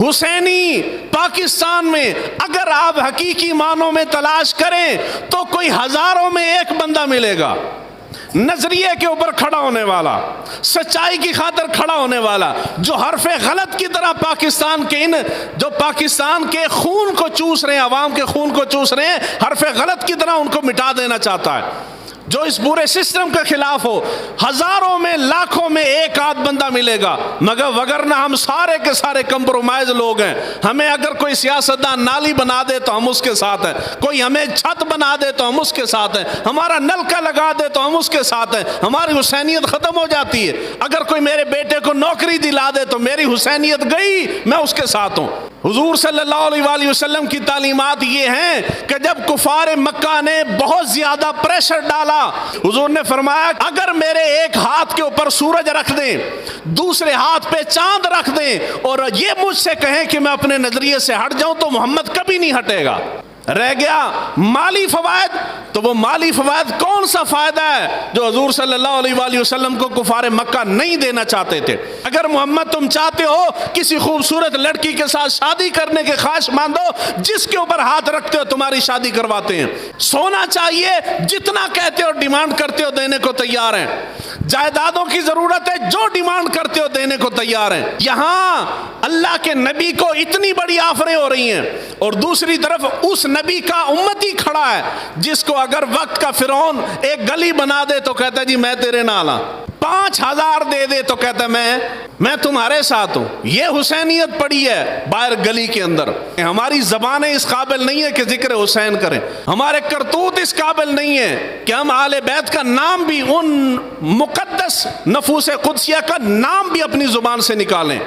हुसैनी पाकिस्तान में अगर आप हकीकी मानों में तलाश करें तो कोई हजारों में एक बंदा मिलेगा, नजरिए के ऊपर खड़ा होने वाला, सच्चाई की खातिर खड़ा होने वाला, जो हरफे गलत की तरह पाकिस्तान के जो पाकिस्तान के खून को चूस रहे हैं, अवाम के खून को चूस रहे हैं, हरफे गलत की तरह उनको मिटा देना चाहता है, जो इस पूरे सिस्टम के खिलाफ हो। हजारों में लाखों में एक आध बंदा मिलेगा, मगर वगरना हम सारे के सारे कंप्रोमाइज लोग हैं। हमें अगर कोई सियासतदान नाली बना दे तो हम उसके साथ हैं, कोई हमें छत बना दे तो हम उसके साथ हैं, हमारा नलका लगा दे तो हम उसके साथ हैं, हमारी हुसैनियत खत्म हो जाती है। अगर कोई मेरे बेटे को नौकरी दिला दे तो मेरी हुसैनियत गई, मैं उसके साथ हूं। हुजूर सल्लल्लाहु अलैहि वसल्लम की तालीमात ये हैं कि जब कुफार मक्का ने बहुत ज्यादा प्रेशर डाला, हुजूर ने फरमाया अगर मेरे एक हाथ के ऊपर सूरज रख दें, दूसरे हाथ पे चांद रख दें और ये मुझसे कहें कि मैं अपने नजरिए से हट जाऊं, तो मोहम्मद कभी नहीं हटेगा। रह गया माली फवायद, तो वो माली फवायद कौन सा फायदा है जो हुजूर सल्लल्लाहु अलैहि वसल्लम को कुफार मक्का नहीं देना चाहते थे। अगर मोहम्मद तुम चाहते हो किसी खूबसूरत लड़की के साथ शादी करने के ख्वाहिशमंद हो, जिसके ऊपर हाथ रखते हो तुम्हारी शादी करवाते हैं। सोना चाहिए, जितना कहते हो डिमांड करते हो देने को तैयार हैं। जायदादों की जरूरत है, जो डिमांड करते हो देने को तैयार हैं। यहां अल्लाह के नबी को इतनी बड़ी ऑफरें हो रही हैं और दूसरी तरफ उस नबी का उम्मती खड़ा है जिसको अगर वक्त का फिरौन एक गली बना दे तो कहता है जी मैं तेरे नाल हां, 5000 दे दे तो कहता है मैं तुम्हारे साथ हूं। यह हुसैनियत पड़ी है बाहर गली के अंदर। हमारी जबानें इस काबिल नहीं है कि जिक्र हुसैन करें, हमारे करतूत इस काबिल नहीं है कि हम आले बैत का नाम भी, उन मुकद्दस नफूस कुदसिया का नाम भी अपनी जुबान से निकालें।